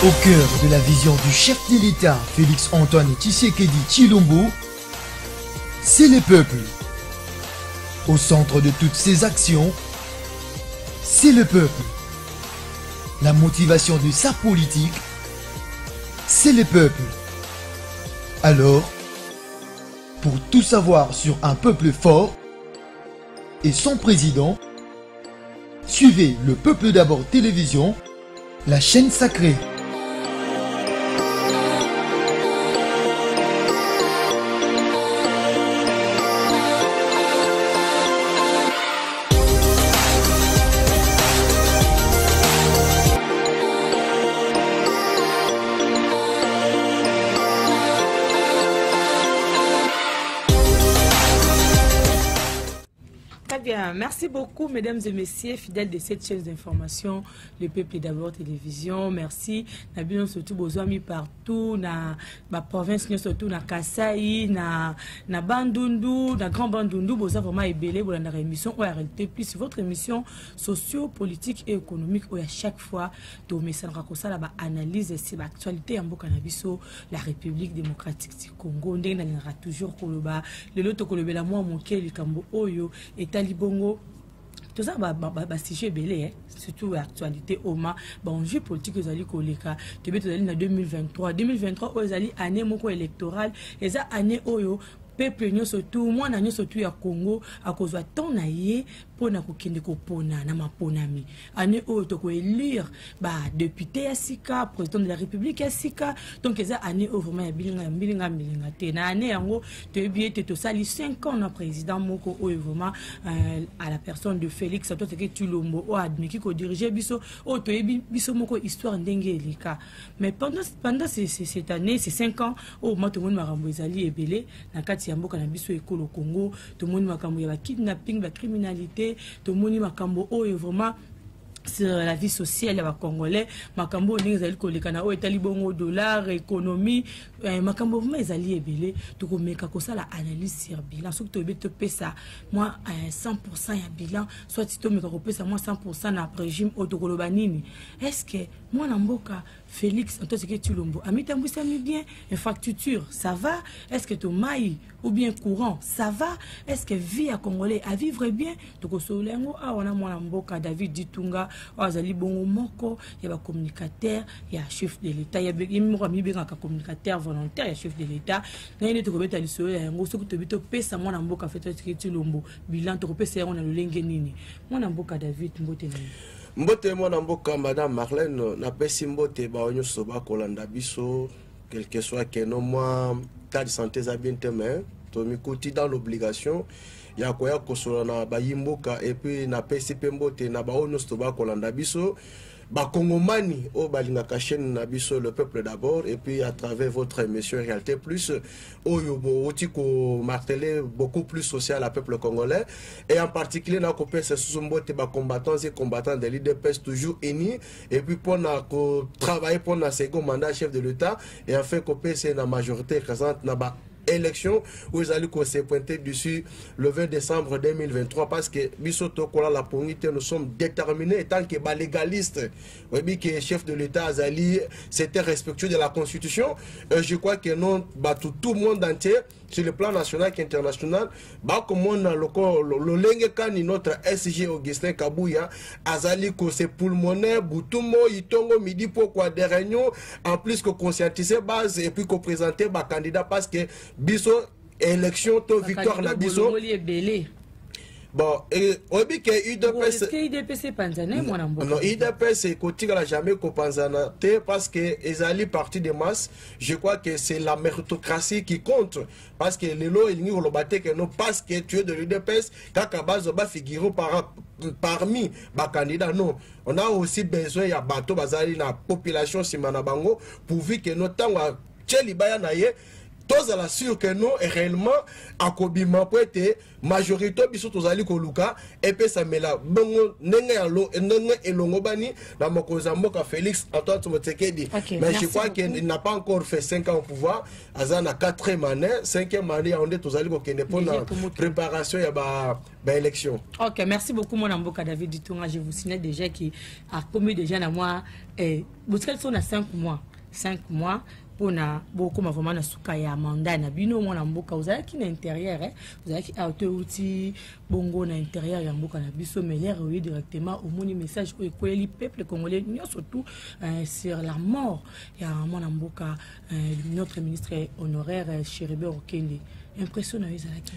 Au cœur de la vision du chef de l'État, Félix Antoine Tshisekedi Tshilombo, c'est le peuple. Au centre de toutes ses actions, c'est le peuple. La motivation de sa politique, c'est le peuple. Alors, pour tout savoir sur un peuple fort et son président, suivez Le Peuple d'abord télévision, la chaîne sacrée. Merci beaucoup, mesdames et messieurs, fidèles de cette chaîne d'information, Le Peuple d'abord télévision. Merci. Nous surtout besoin partout, dans la province, surtout dans Kasaï, dans Bandundu, dans Grand Bandundu, besoin vraiment ébélé pour la émission ORLT, plus votre émission socio-politique et économique où à chaque fois, nous mettons la analyse de l'actualité en Bokanabiso, la République démocratique du Congo. Nous avons toujours le lot de la moi mon le Cambo Oyo et Talibongo. Tout ça sujet belé, surtout l'actualité Oma, bon jeu politique aux alliés koleka, tu veux en 2023 aux alliés année moko électorale, et ça année oyo peuple nyo surtout moi na nyo surtout ya Congo à cause de ton naie pour na kokende ko pona na maponami année oyo to ko élire député ya sika président de la République ya sika donc ça année oyo vraiment ya bilinga te na année yango te bien te sali 5 ans na président moko oyo vraiment à la personne de Félix Antoine Tshilombo o admiki ko diriger biso o to biso moko histoire ndenge elika mais pendant cette année ces 5 ans o matongo marambo ezali ebele na kati yamboka na biso ekolo Congo to moni makambo ya kidnapping ba criminalité to moni makambo oyo vraiment sur la vie sociale ya Congolais makambo ndenge ezali kolekana o etali bongo dollar économie makambo vraiment ezali ebele to komeka ko sala analyse sur bilan soki to beto pesa moi 100% ya bilan soit to meka ko pesa moi 100% na régime otokoloba nini est-ce que moi na mboka Félix Antoine Tshilombo amitambwisami bien infrastructure ça va est-ce que to mai ou bien courant ça va est-ce que vie à Congolais à vivre bien to ko solengo wana mwana mboka David Ditunga azali bongo moko ya ba communicateur ya chef de l'État ya moko mibenga ka communicateur volontaire ya chef de l'État na ine to ko beta liso ya ngo soki to bito pesa mwana mboka Félix Tshilombo bilan to ko pesa yango na lolenge nini mwana mboka David mbote nini mbote mwana mboka madame Marlène na pesi mbote ba onyo soba kolanda biso quel que soit que non moi tas de santé za bien teme to mi koti dans l'obligation ya koya kosola na bayimboka et puis na pesi mbote na ba onyo soba kolanda biso ba Congomani o balingaka chaîne na biso Le Peuple d'abord et puis à travers votre émission Réalité Plus oyo otiko marteler beaucoup plus social à peuple congolais et en particulier na kopé ce sumbote ba combattants et combattants de l'IDPS toujours unis et puis pour na travailler pour na second mandat chef de l'État et enfin kopé c'est la majorité présente na ba élection où ils allaient se pointer dessus le 20 décembre 2023 parce que Bisoto Kola la Pongité nous sommes déterminés tant que légaliste oui que chef de l'État Azali c'était respectueux de la Constitution je crois que non tout le monde entier sur le plan national et international comme on a le lenge kani notre SG Augustin Kabouya Azali ko se pulmonaire Boutumo Itongo midi pourquoi des réunions en plus que conscientiser base et puis que présenter candidat parce que biso élection to victoire la biso bon et obi que UDPS panzana mwana mboka non UDPS kotika jamais ko panzana te parce que ezali parti de masse je crois que c'est la méritocratie qui compte parce que les lots ils ont batté que non parce que tu es de l'UDPS kaka bazo ba figure parmi ba candidats non on a aussi besoin ya bateau bazali na population simana bango pourvu que notamment Tcheli Baya naye tous à la sûr que nous est réellement à Kobima pour être majorité biso tozali koluka et puis ça me la bongo nenge alo nenge elongo bani na mokozambo ka Félix Antoine Tshisekedi. Mais je crois qu'il n'a pas encore fait 5 ans au pouvoir. Azana 4e année, 5e année on est tozali ko kende pour la préparation ya ba élection. OK, merci beaucoup mon amboka David Ditonga. Je vous signale déjà qui a commis déjà na moi vous sont à 5 mois. 5 mois pour na beaucoup vraiment na suka ya mandat na bino mona mboka uzala ki na intérieur vous avez qui auto outil bongo na intérieur ya mboka na biso mais oui directement au moni message au ekweli peuple congolais surtout sur la mort ya mona mboka notre ministre honoraire Cheribe Okende impressionnant uzala ki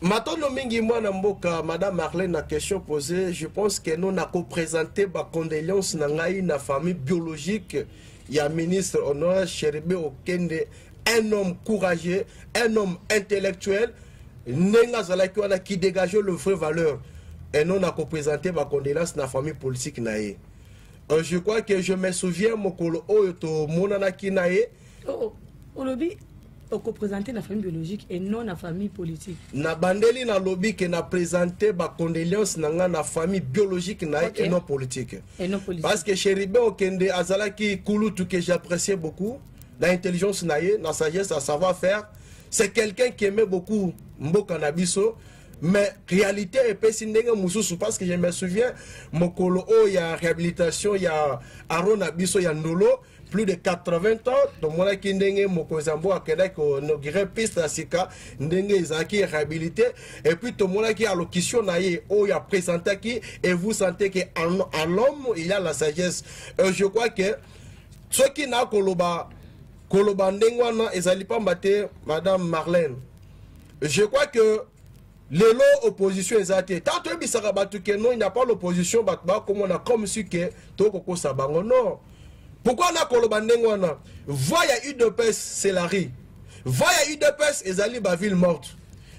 Matono mingi mwana mboka madame Marlène na question posée je pense que nous n'a représenté ba condoléances na ngai na famille biologique. Il y a un ministre honoraire Cheribe Okende, un homme courageux, un homme intellectuel, qui dégage le vrai valeur. Et nous avons représenté ma condoléance dans la famille politique. Je crois que je me souviens, Mokolo Oyoto Monanaki Nae. Oh, Olobi, on présenté la famille biologique et non la famille politique. Na bandeli na lobby que na présenté ma condoléance dans la famille biologique et non politique. Et non politique. Parce que Cheribe Okende Azalaki Kouloutou que j'appréciais beaucoup, l'intelligence naïe, la sagesse, à savoir-faire, c'est quelqu'un qui aimait beaucoup Mboka Nabiso. Mais réalité est pesindenge mususu parce que je me souviens Mokolo il y a réhabilitation il y a Aaron Abiso il y a Ndolo plus de 80 ans donc moi qui ndenge Mokozambo akeda ko no piste à sika ndenge izaki réhabilité et puis tout monde qui a l'occasion naie il y a présenté qui et vous sentez que en l'homme il y a la sagesse je crois que ceux qui n'a koloba ndenge wana ezali pas mate madame Marlène je crois que les lots opposition exacte. Tant que il n'y a pas l'opposition, comme on a comme si que Toko Sabango. Non. Pourquoi on a Kolobandengwana? Voya UDPS, c'est la rie. Voya UDPS, et Zali Baville morte.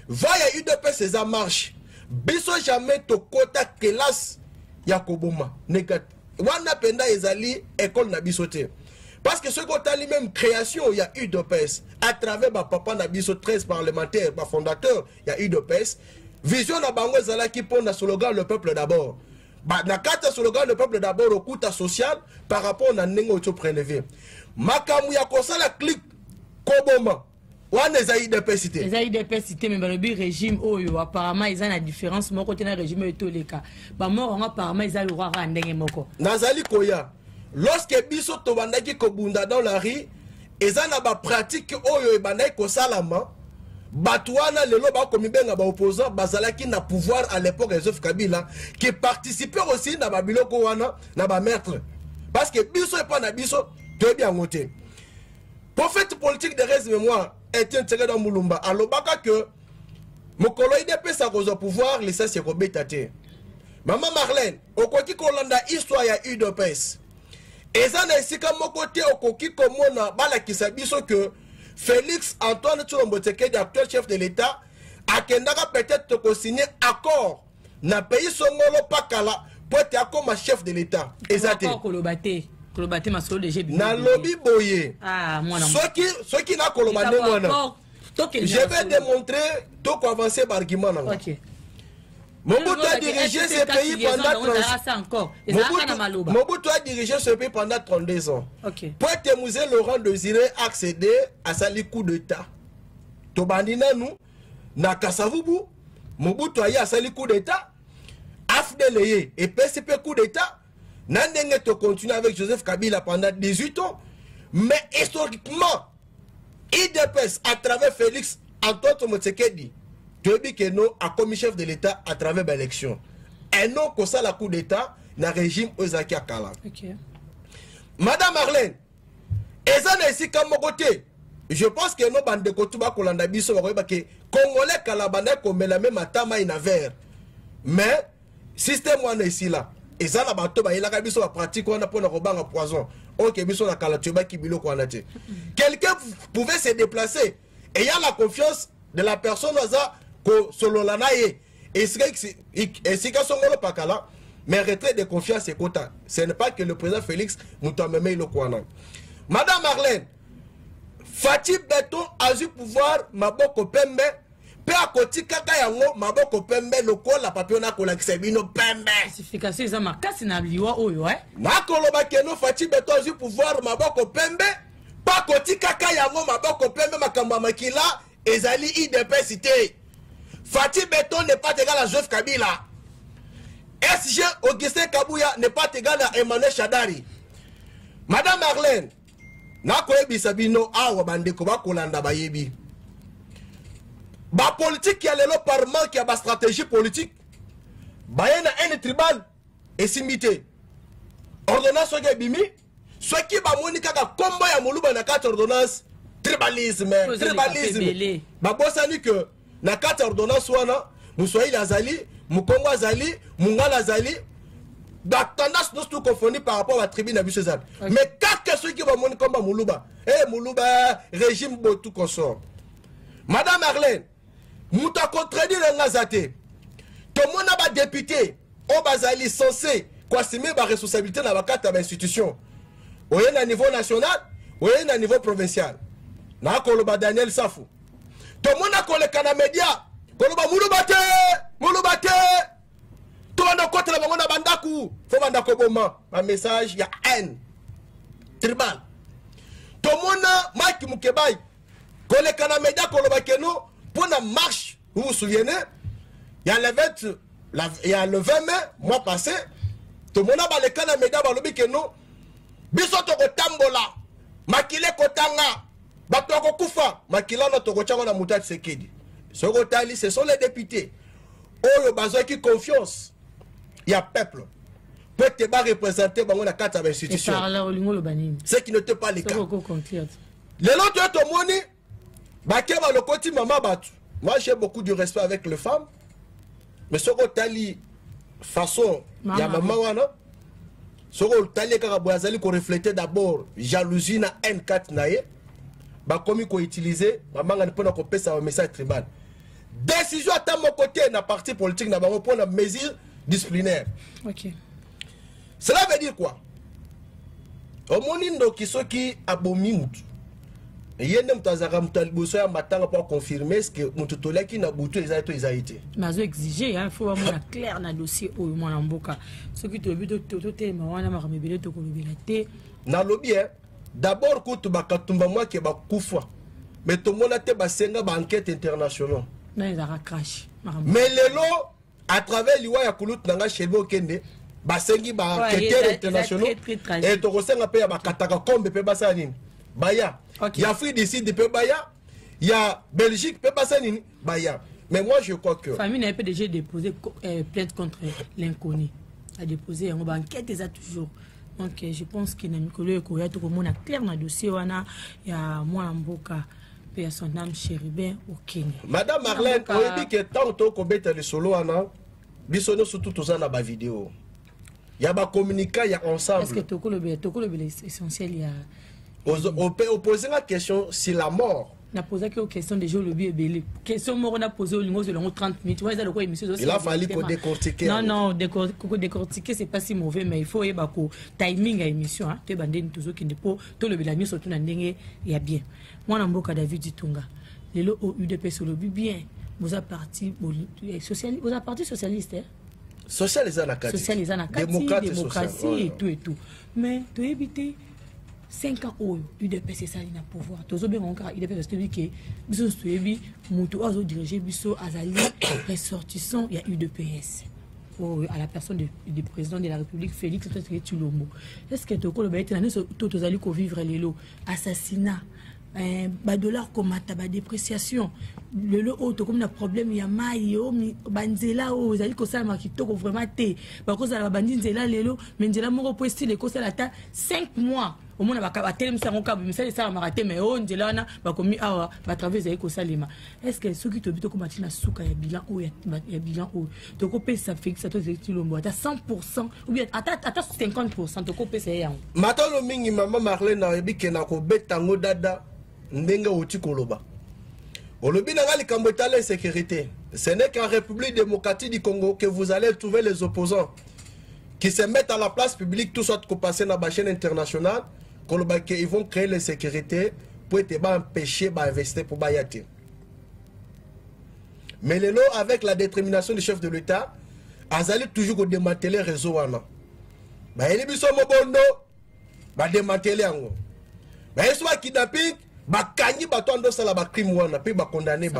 Voya UDPS, c'est la marche. Biso jamais Tokota Kelas Yakoboma. Negat. Wana Penda Ezali, école Nabisote. Parce que ce côté même création, il y a eu UDPS. À travers ma papa Nabiso 13 parlementaires, ma fondateur, il y a eu UDPS. Vision na bango zala qui pond le slogan le peuple d'abord. Bah na kata slogan le peuple d'abord au coût social par rapport à nengo to prélevé. Makamu ya kosa la clique Koboma. Wana za UDPS cité. Les UDPS cité mais le régime oyo apparemment ils ont la différence mon côté na régime et tout les cas. Bah moi apparemment ils ont le roi ndenge moko. Nazali koya. Lorsque biso tobandaki kobunda dans la rue, ezana ba pratique oyo ebandaki kosalama, batwana lelo ba komibenga ba opposant bazalaki na pouvoir à l'époque Joseph Kabila qui participait aussi na ba biloko wana na ba maître. Parce que biso et pas na biso to bien ngoté. Prophète politique de reste mémoire était tiré dans Mulumba alobaka que mokolo IDP sa kozo pouvoir laisser se kobetate. Maman Marlène, okoki kolanda histoire ya UDPS. Et ça n'est pas comme côté au coquille comme on a biso que Félix Antoine Tshisekedi, actuel chef de l'État, a peut-être signé accord na pays songolo pakala pour être comme chef de l'État. Exactement. Kolobate ma solo de na lobby boye. Ah moi non. Ceux qui n'a kolobate moi. Je vais démontrer tout quoi avancer par argument. OK. Mobutu a dirigé ce pays pendant 32 ans. Okay. Pour Musée Laurent Désiré accéder à sa coup d'État. Tobandina nous, na Kasavubu, Mobutu a eu à sa coup d'État, Afdeleye et PCP coup d'État. Nandenge to continue avec Joseph Kabila pendant 18 ans. Mais historiquement, IDPS à travers Félix Antoine Tshisekedi. Depuis que nous a commis chef de l'État à travers l'élection. Et non que ça la coup d'État dans le régime Ozaki Akala. Okay. Madame Marlène, et ça n'est ici comme côté. Je pense que nous bandes de Kotuba Kolanda Biso que Congolais Kalabane comme la même atama ina vert. Mais système on ici là. Et ça la bateau ba ila biso pratique on a pour robanga poison. OK biso la kalatuba ki bilo ko anate. Quelqu'un pouvait se déplacer et il y a la confiance de la personne solo la naie et si ka songolo pakala mais retrait de confiance et quota ce n'est pas que le président Félix Moutameme le kwana. Madame Marlène Fatih Beton a eu pouvoir maboko pembe pe akoti kaka yango maboko pembe lokola papiona kola kisebino pembe justification eza makasi na liwa oyo nakoloba keno Fatih Beton a eu pouvoir maboko pembe pa koti kaka yango maboko pembe makambo makila ezali IDPS cité. Fatih Beton n'est pas égal à Joseph Kabila. SG Augustin Kabouya n'est pas égal à Emmanuel Chadari. Madame Marlène, nakoyebi sabino awa bandeko bakolanda bayebi. Ba politique qui a lelo par manque ya ba stratégie politique. Bayena un tribal et simité. Ordonnance oge bimi, soit qui ba monika ka kombo ya moluba na 4 ordonnance tribalisme. Ba bosani que na 4 ordonnance wana Moussoïl Azali, Moukongo Azali, Mungala Azali, la tendance nous tout confondu par rapport à la tribu Nabiche Zab. Mais quand ceux qui vont monter comme Moulouba, Moulouba, régime Botou consort. Madame Arlène, Mouta contredit le Nazate. Tout le monde a député, au Bazali censé, quoi c'est même la responsabilité dans la carte de l'institution. Au niveau national, au niveau provincial. N'a pas Daniel Safou. Tout le monde a collé les médias. Koloba Mouloubate, Mouloubate. Tout le monde a contre la banana bandaku. Faut bandako boma. Un message, il y a haine. Tribal. Tout le monde a Mike Moukebaï. Collé les médias, Koloba Keno. Pour la marche, vous vous souvenez, il y a le 20 mai, mois passé. Tout le monde a les canaux médias, Balobi Keno. Bisoto Tambola. Makile Kotanga. Batoko Kufa. Makila no Togochanga na Moutat Sekedi. Ce sont les députés. Oh, le besoin qui confiance. Il y a peuple. Peut-être pas représenter la carte à l'institution. Ce qui n'était pas le cas. Les autres, tout le monde, moi j'ai beaucoup de respect avec les femmes. Mais ce que tu façon, il y a maman, ce que tu as refléter d'abord jalousie na N4 naïe. Comme il faut utiliser, maman ne peut pas passer un message tribal. Décision à mon côté, na parti politique, na pour la mesure disciplinaire. Ok. Cela veut dire quoi? Au monindo qui sont qui abomi et il y a des gens qui pour confirmer ce que Moutoutola qui n'a bouté les été. Mais je exige, il faut avoir clair dans le dossier où moi en boca. Ce qui te veut de tout thème, on a marre de te colobiller. Na lobby, d'abord quand tu vas katumba moi qui va koufa, mais tout le monde a été basenga ba enquête internationale. Mais ils ont crash. Mais les lots à travers l'Iwa Yakulut nanga Shelbo Kende, basengi ba enquêteur international et to kosenga pe ba kataka kombe pe basanini. Baya. Il y a Afrique d'ici de Baya, il y a Belgique pe basanini Baya. Mais moi je crois que famille n'a pas déjà déposé plainte contre l'inconnu. A déposé en enquête déjà toujours. Donc je pense qu'il y a Nicolas Koya tout le monde a clair dans le dossier wana il y a moi en boca et son âme chérubin au Kenya. Madame Marlène, vous dit que tant que bête le solo wana bisono surtout tout ça na ba vidéo. Il y a ba communiquer il y a ensemble. Est-ce que toko le essentiel il y a opposer la question si la mort. On a posé quelques questions déjà le billet belé. Question mort on a posé au niveau de 30 minutes. Ouais, ça le quoi émission. Il a fallu qu'on décortiquer. Non, décortiquer c'est pas si mauvais mais il faut y avoir timing à émission hein. Tu bandé toujours qui ne peut tout le bilan surtout na ndenge il y a bien. Moi na mboka David Ditunga. Les lots au UDP sur le bien. Vous a parti socialiste, vous a parti socialiste hein. Socialiste à la carte. Socialiste à la carte. Démocratie et tout. Mais tu éviter 5 ans où UDP c'est ça il a pouvoir tous bien encore UDP c'est celui qui biso suivi mutu azo diriger biso azali ressortissant il y a UDPS à la personne du président de la République Félix Tshilombo. Est-ce que tu connais bien tout azali ko vivre les lots assassinat dollar comme ta dépréciation le lot autre comme un problème ya mai o banzela o azali ko sala makitoko vraiment té ba ko sala banzela lelo mais nzela moko po style ko sala ta 5 mois au monde va tellement ça on câble mais ça va rater mais on dit là va commis à traverser ko salima est-ce que ceux qui te bito comme matina souka ya bilan o ya bilan o to ko pesa ça fixe to Tshilombo à 100% ou bien à 50% to ko pesa ya matalo mingi maman Marlène na rebike na ko betango dada ndenge oti koloba olobi na ngali kambo etala sécurité. Ce n'est qu'en République démocratique du Congo que vous allez trouver les opposants qui se mettent à la place publique tout soit qu'on passe dans la chaîne internationale. Ils vont créer les sécurités pour être empêché d'investir pour Bayate. Mais les lots, avec la détermination du chef de l'État, Azali toujours démanteler le réseau. Il y a des gens qui démanteler. Il y a des gens qui kidnapping, ça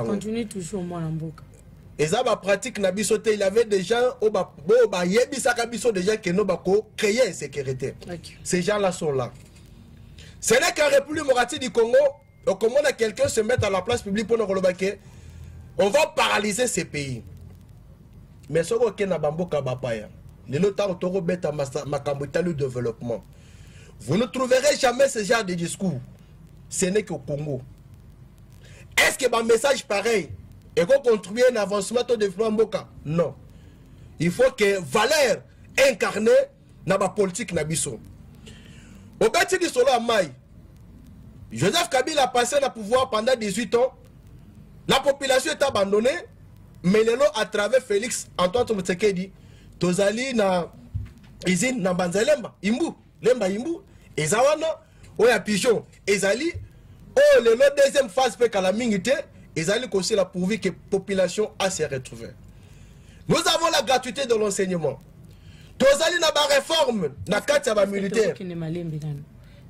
continue toujours moi en boca. Et ça va pratique na biso te, il y avait des gens des gens qui n'ont créé une sécurité. Ces gens-là sont là. Ce n'est qu'en République démocratique du Congo, comment quelqu'un se met à la place publique pour nous relobaquer, on va paralyser ces pays. Mais ce qu'on a bamboka bapaya, le temps autour beta makambouta le développement. Vous ne trouverez jamais ce genre de discours. Ce n'est qu'au Congo. Est-ce que un message pareil et qu'on contribue à un avancement de Flamboka? Non. Il faut que valeur incarnée dans la politique nabiso. Au bâti du solo à Maï, Joseph Kabila a passé le pouvoir pendant 18 ans. La population est abandonnée, mais le lot à travers Félix Antoine Tshisekedi, Tozali na usine na Banzalemba, Imbu, Lemba Imbu, Ezawana, Oya Pigeon, Ezali, oh le lot deuxième phase fait qu'à la mingité, Ezali aussi la pourvu que la population a se retrouvé. Nous avons la gratuité de l'enseignement. Tozali na ba réforme, na katya militaire.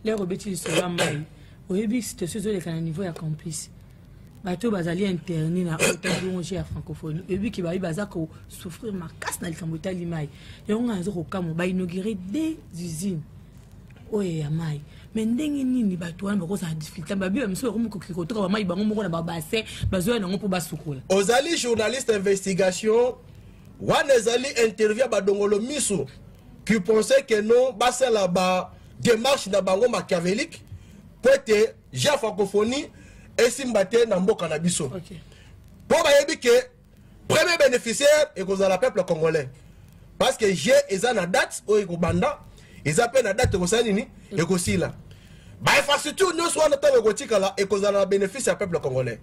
Les rebêtis sont là, au début, c'était ce niveau de complice. Bateau bazali interné na otabonge ya francophonie et puis qui va bazako souffrir ma casse na likamota limai et on a zoko kamo ba inaugurer des usines oye ya mai mais ndenge nini bato wana bako sa difficulté ba bi mso ko ko to ba mai bango moko na ba bassin bazo na ngo po basukola ozali journaliste investigation wana ezali interview ba dongolo miso qui pensait que non basa la ba démarche na bango machiavélique pour être ja francophonie et Simbate Namboka Nabiso. Pour bayebi que premier bénéficiaire est que la peuple congolais. Parce que j'ai une date où il banda, ils appellent la date au Sanini et aussi là. Bah infrastructure nous soit notre égotique là et que la bénéfice au peuple congolais.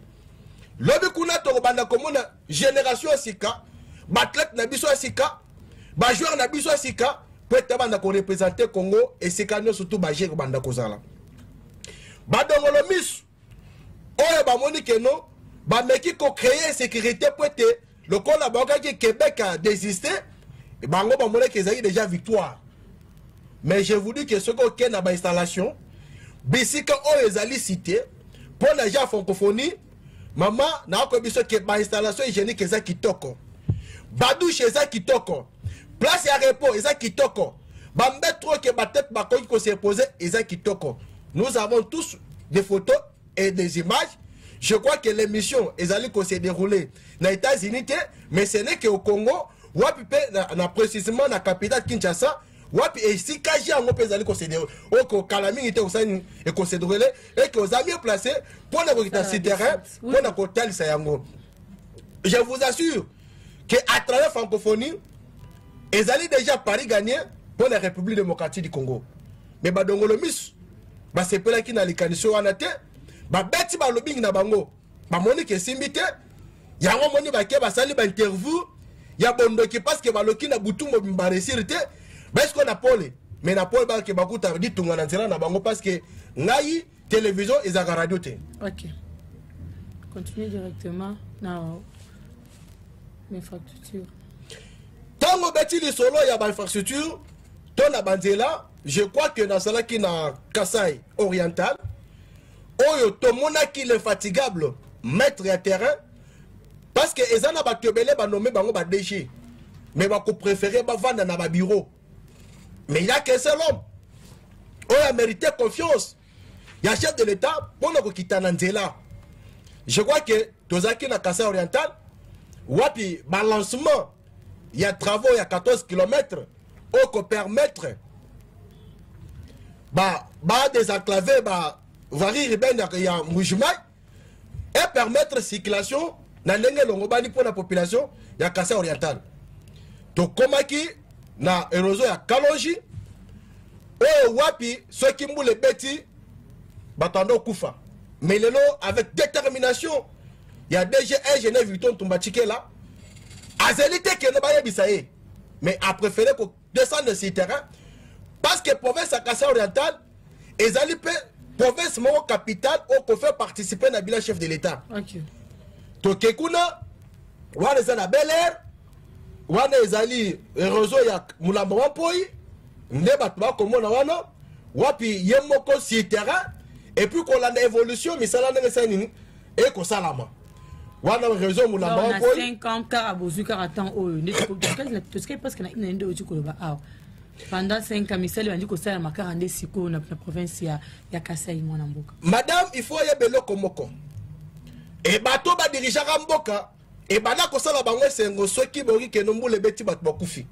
L'objet qu'on a to banda comme une génération sika, batlet Nabiso sika, ba joueur Nabiso sika pour être banda qu'on représenter Congo et sika nous surtout ba jouer banda kozala. Ba dongolo miss oye ba moni que non ba meki ko créer sécurité pour être le collaborateur que Québec a désisté et bango ba moni que ça déjà victoire. Mais je vous dis que ce qu'on a ba installation bisika oye zali cité pour la gens francophonie maman na ko biso que ba installation hygiénique ça kitoko badouche ça kitoko place à repos ça kitoko ba mettre que ba tête ba ko se poser ça kitoko. Nous avons tous des photos et des images. Je crois que l'émission s'est déroulée aux États-Unis, mais ce n'est qu'au Congo, ou précisément dans la capitale Kinshasa, et si Kaji a s'est déroulé, au Kalami était au sein et qu'on s'est déroulé, et que aux amis placés pour le terrain, pour le hôtel Sayango. Je vous assure qu'à travers la francophonie, ils allaient déjà Paris gagner pour la République démocratique du Congo. Mais Badongo le Miss, c'est pour la qui n'a les conditions en athée. Ba beti ba lobbying na bango ba moni ke simbite ya ngo moni ba ke ba sali ba interview ya bondo ki parce que ba loki na butumbo ba resirite ba est-ce qu'on a pole mais na pole ba ke ba kuta di tunga na nzela na bango parce que ngai télévision et za radio te. OK. Continuez directement na infrastructure. Tango beti li solo ya ba infrastructure to na banzela je crois que dans cela qui na Kasai oriental oyo tomona qu'il est fatigable maître à terrain parce que ezana ba tebele ba nommé bango ba DG mais ba ko préférer ba vendre na ba bureau mais il y a qu'un seul homme oyo a mérité confiance il y a chef de l'état pour ko kitana nzela. Je crois que tozaki na Kasai oriental wapi balancement il y a travaux il y a 14 km au ko permettre ba désenclaver ba Vari Riben ya Moujimai et permettre la circulation dans l'Engel pour la population ya Kasai oriental. Donc, comme qui na érosion ya Kalonji, oh wapi, ceux qui moulent les bêtis, batando Koufa. Mais le avec détermination, il y a déjà un Genève Vuitton Tumbatike là, Azélité qui ne va pas bisaye, mais a préféré qu'on descende sur le terrain parce que province à Kasai oriental, ils allaient province mon capitale on fait participer na bilan chef de l'état. OK. To kekuna wana za na Bel Air wana ezali réseau ya mulamba wa poi nde bato ba komona wana wapi yemoko si terrain et puis qu'on a évolution misala ndenge sa nini et ko salama wana réseau mulamba wa poi 50 ans abozu 40 ans oyo nde to ce parce que na inde oyo koloba awa pendant 5 ans misala bandi ko sala makara nde siko na province ya Kasai mwana mboka. Madame il faut yebelo komoko et bato ba dirigeant mboka et bana ko sala bango sengo soki boki ke nombule beti bato bakufi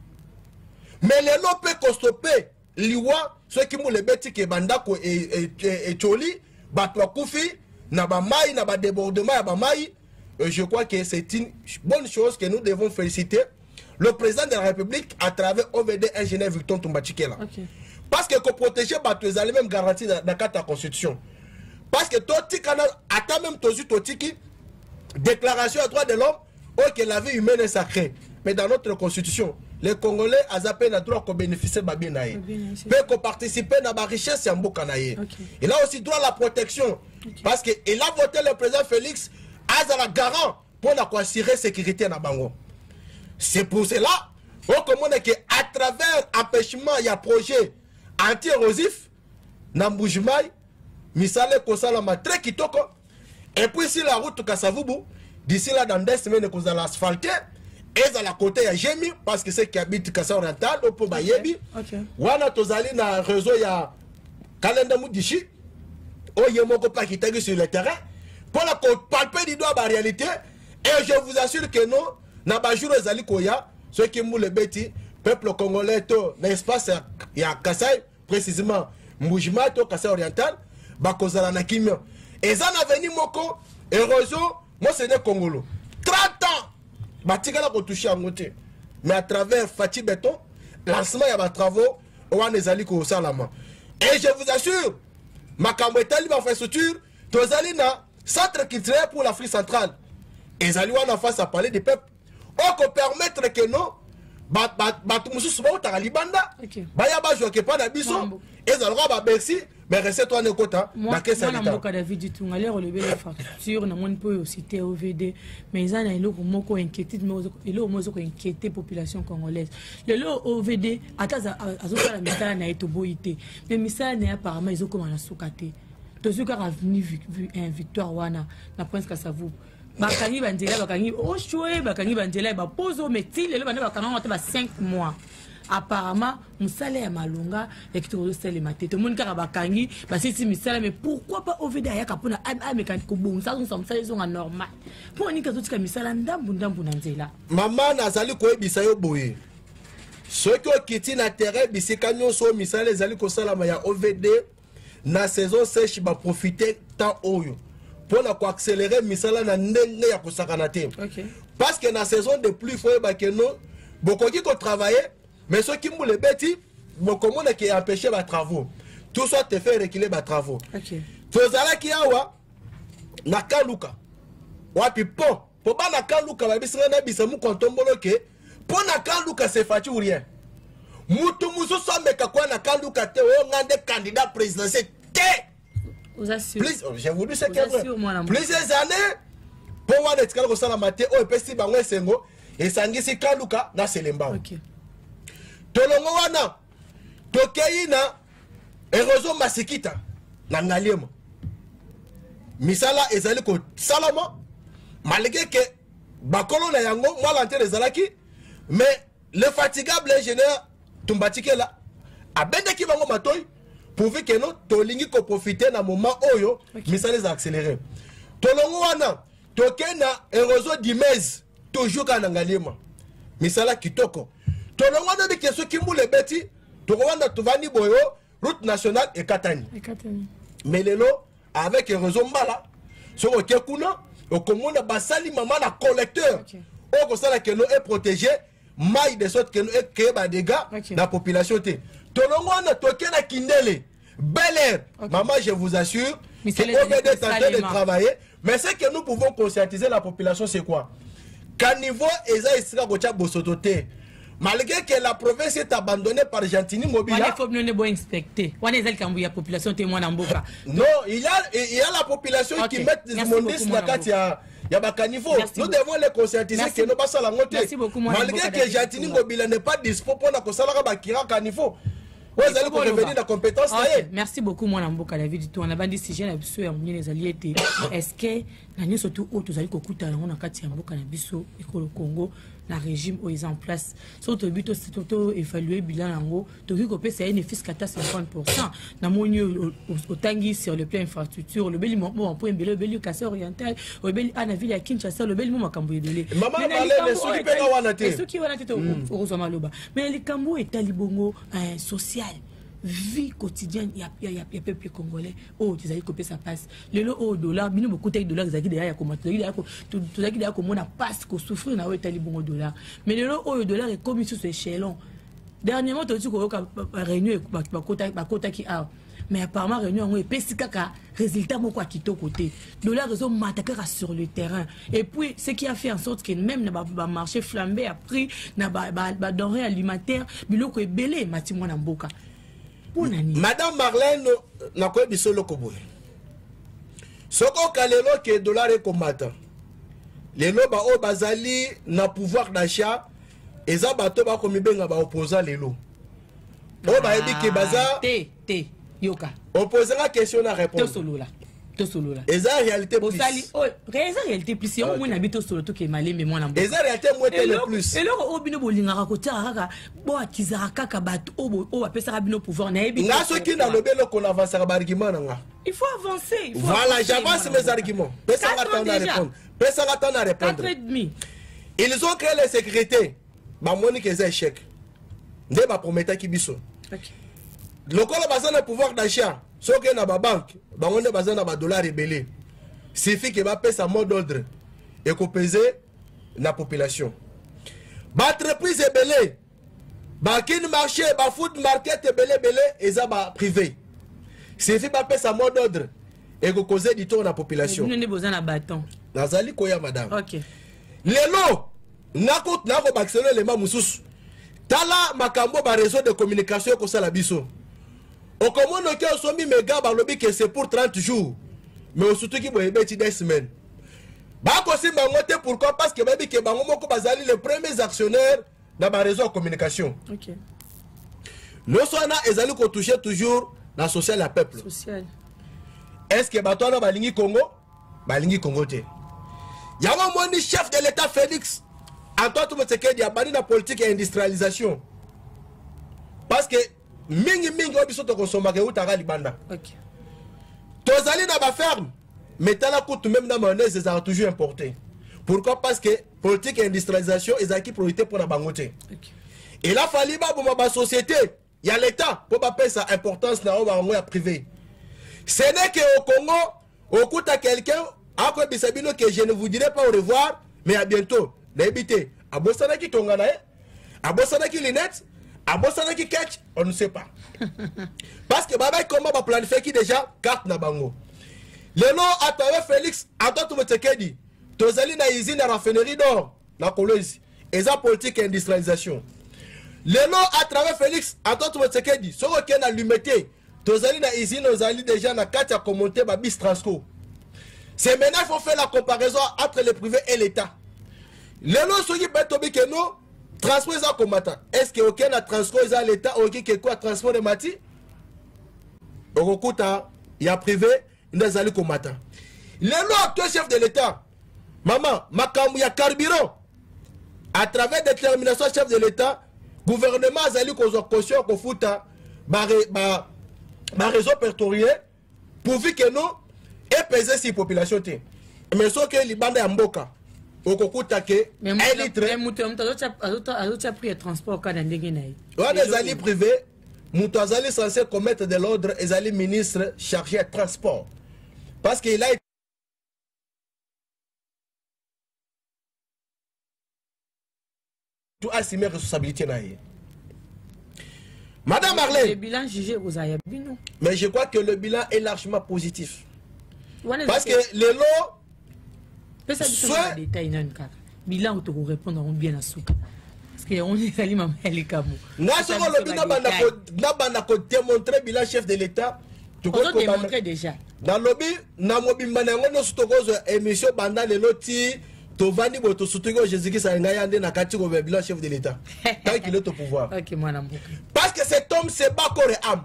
mais lelo pe ko stopper liwa soki mule beti ke bandako et choli bato bakufi na ba mai na ba débordement ya ba mai. Je crois que c'est une bonne chose que nous devons féliciter le président de la République à travers OVD ingénieur Victor Tumbachikela. Okay. Parce que protéger bato les même garantie dans la constitution. Parce que toti kana ata même tozu totiki déclaration des droits de l'homme que la vie humaine est sacrée. Mais dans notre constitution, les Congolais a appelé na droit qu'on bénéficie de bien naïe. Peut qu'on participe à la richesse en Bokanaïe. Il a aussi droit à la protection. Parce que il a voté le président Félix à la garant pour assurer la sécurité dans Bango. C'est pour cela qu'on a que à travers empêchement il y a projet anti-érosif dans Mboujimai, misale kosalama très kitoko. Et puis si la route Kassavubu d'ici là dans 2 semaines qu'on allons asphalter et à la côté il y a Jémi parce que c'est qui habite Kassa Oriental au pour Bayebi. Wana tozali na réseau ya Kalenda Mudishi. Oyemoko pas qui tagui sur le terrain. Pour la palper du doigt la réalité et je vous assure que non na bajuro ezali koya ceux qui mou le beti peuple congolais to l'espace ya Kasai précisément Mboujima to Kassa Oriental ba kozala na kimio eza na veni moko érosion moi c'est né Congolo 30 ans batikala ko toucher en côté mais à travers Fati Béton lancement ya ba travaux wana ezali ko salama et je vous assure makambo etali ba infrastructure tozali na centre culturel pour l'Afrique centrale. Et ça lui a face à parler des peuples. On peut permettre que non, Batumusu Souba ou Taralibanda, Bayaba Joke pas d'Abisso, et ça aura Bercy, mais reste toi Nekota, moi, je David du tout, aller relever les factures, on peut citer OVD, mais ils ont moko inquiété, mais inquiété population congolaise. Le lot OVD, à la misala n'a été boité, mais misala n'a apparemment ils ont commencé à soukater. Tous ceux qui ont vu une victoire wana na prince Kassavubu bakangi bandela bakangi ochoé bakangi bandela ba pozo métier le bana bakanga ba 5 mois apparemment musala ya malonga et qui te sele matete tout le monde kaka bakangi ba sisi misala mais pourquoi pas OVD ayaka pona mécanique bon ça sont ça ils sont normal pour ni kazo tika misala ndambu na nzela maman nazali ko ebisa yo boye ceux qui okiti na terrain bisika nyonso misala ezali ko sala ya OVD na saison sèche va profiter tant oyo pour accélérer misala na ndenge ya kosakana te parce que na saison de pluie faut ba que non beaucoup qui travailler mais ceux qui moule beti beaucoup monde qui empêcher ba travaux tout ça te fait reculer ba travaux tozala ki awa na kaluka wapi pont pour ba na kaluka ba bisanga na bisamu kontombolo ke pour na kaluka c'est fati ou rien mutu musu someka kwa na kaluka te o ngande candidat présidentiel je vous dis c'est que plusieurs années pour voir les calculs sur la matière au pesti bango sengo et sangisi kaluka na selemba tolongo wana tokeina erozo masikita na ngaliemo misala ezali ko salama malgré que bakolo na yango moi l'antenne ezalaki mais le fatigable ingénieur Tumbachikela abende ki bango matoy pourvu que non tolingi ko profiter na moment oyo misala za accélérer tolongo wana tokena erozo dimez toujours kana ngaliema misala kitoko tolongo na de question kimbule beti tokwana tovani boyo route nationale et Katani mais lelo avec erozo mbala so okekuna okomona basali mama na collecteur o sala que non est protégé maille de sorte que nous créé des dégâts dans la population. Tolongo na toke na Kindele, Bel Air. Maman, je vous assure, que OVD est en train de travailler. Mais ce que nous pouvons conscientiser la population, c'est quoi? Qu'à niveau Eza Isra Gocha Bosotote, malgré que la province est abandonnée par Gentini Mobila. Il faut bien inspecter. On est la population témoin en Boka. Non, il y a la population qui met des mondes dans la carte. Il y a un niveau. Nous devons les conscientiser que nous passons la montée. Malgré que Gentini Mobila n'est pas dispo pour la caniveau. Vous allez revenir la compétence. Merci beaucoup, moi, Namboka, la vie du tout. On a dit si j'ai l'habitude à les alliés. Est-ce que nous surtout autres alliés qui on a quatre Namboka, Nabiso, et le Congo, le régime où ils en place. Surtout, but, c'est évalué bilan en gros. Donc, il c'est un effet à 50%. Dans mon lieu, au Tanguy, sur le plan infrastructure, le bel moment, point le bel cassé oriental, le bel Anaville à Kinshasa, le bel moment Cambouyé de l'île. Maman, ceux qui ont mais les Cambo est talibongo social. Vie quotidienne, il y a peuple congolais. Oh, tu as dit que ça passe. Le lot au dollar, nous beaucoup de dollars, ils ont dit derrière comment tu as dit comment on a pas qu'on souffre dans le talibon au dollar. Mais le lot au dollar est commis sur ce échelon. Dernièrement, tu as dit qu'on a réunion avec qui a. Mais apparemment, réunion est pesika résultat mon quoi qui est côté. Dollar ils ont massacré sur le terrain. Et puis ce qui a fait en sorte que même le marché flambé a pris na denrées alimentaires, biloko est belé matimo na mboka. Madame Marlène n'a quoi biso lokoboy. Soko kalelo que dollar est combattant. Les loba o bazali na pouvoir d'achat et ça bato ba komi benga ba opposant les lots. O ba ebi ke baza te yoka. Opposant la question à répondre. To solo là. Et ça réalité plus. Réalité plus. Si on habite solo to ke malé mais moi na. Et ça réalité moins plus. Et là obino bolingaka ko tiara bo akizara kaka bato o ba pesa bino pouvoir na ebi. Nga so ki na lobelo ko avance ba argument nga. Il faut avancer. Voilà, j'avance mes arguments. Pesa attendre à répondre. Pesa attendre à répondre. 4,5. Ils ont créé les sécurités. Ba moni que c'est échec. Nde ba prometa ki biso. OK. Lokolo bazana pouvoir d'achat. Sauf que dans la banque, on a besoin de dollars rebellés. Suffit que va payer sa mot d'ordre et qu'on pèse la population. L'entreprise est belée. Le marché, le food market est belé et ça va privé. Suffit que payer sa mot d'ordre et qu'on cause du tout à la population. Nous avons besoin d'un bâton. Nazali koya madame. OK. Les lots, nako baxelo les mamoussous. Tala makambo ba réseau de communication ko sala biso. Au comment on a mis mes gars que c'est pour 30 jours. Mais surtout qui vont être des semaines. Pourquoi? Parce que les premiers actionnaires dans ma réseau de communication. Ok. Nous sommes touché toujours dans le social à peuple. Est-ce que Batoana Balingi Congo? Balingi Congo. Il y a un chef de l'État Félix. Antoine Tshisekedi a banni la politique et industrialisation. Parce que mingi obiso to konsoma ke utaka libanda. OK. Tozali na ba ferme, mais tala coûte même na mayonnaise ça a toujours importé. Pourquoi? Parce que politique et industrialisation est acquis priorité pour la bangote. OK. Et là fali ba pour ma société, il y a l'état pour pas payer sa importance na ba privé. Ce n'est que au Congo, au coûte à quelqu'un, après bisabino que je ne vous dirai pas au revoir, mais à bientôt. N'habitez à Bossana qui tongana, à Bossana qui linette. À Bossana qui catch, on ne sait pas. Parce que Baba comment va planifier qui déjà carte na bango. Le nom à travers Félix, à toi tu me dit, Tozali na usine à raffinerie d'or, la Colombie, et sa politique et industrialisation. Le nom à travers Félix, à toi tu me dit, ce qu'on a l'humanité, Tozali na usine, Tozali déjà na carte à commenter Babis Transco. C'est maintenant qu'il faut faire la comparaison entre le privé et l'État. Le nom ce qui peut tomber que nous, transport est combattant. Est-ce que aucun a transport à l'État ou qui quoi transport de mati? Au coup il y a privé, il y a des combattants. Le actuel chef de l'État, maman, il y a carburant. À travers détermination chef de l'État, gouvernement a zali qu'on caution qu'on fout ma réseau pertorié pourvu que nous et peser si population. Mais ce que les bandes en boka. Mais a pris le transport quand les alliés privés, Moutouazali censé commettre de l'ordre et les ministres chargés de transport. Parce qu'il a été tout assumer responsabilité. Madame Marlène. Le bilan jugé aux Ayabino. Mais je crois que le bilan est largement positif. Parce que les lots. Soit bilan où tu répondre bien à souka. que on est allé maman les camo. Na so ko lobi na bana ko démontrer bilan chef de l'état. Tu peux démontrer déjà. Na lobi na mobimba na ngo no sutokozo émission banda le loti to vandi boto sutogo Jésus-Christ a ngayande na kati ko bilan chef de l'état. Tant qu'il est au pouvoir. OK mwana mboka. Parce que cet homme se bat corps et âme.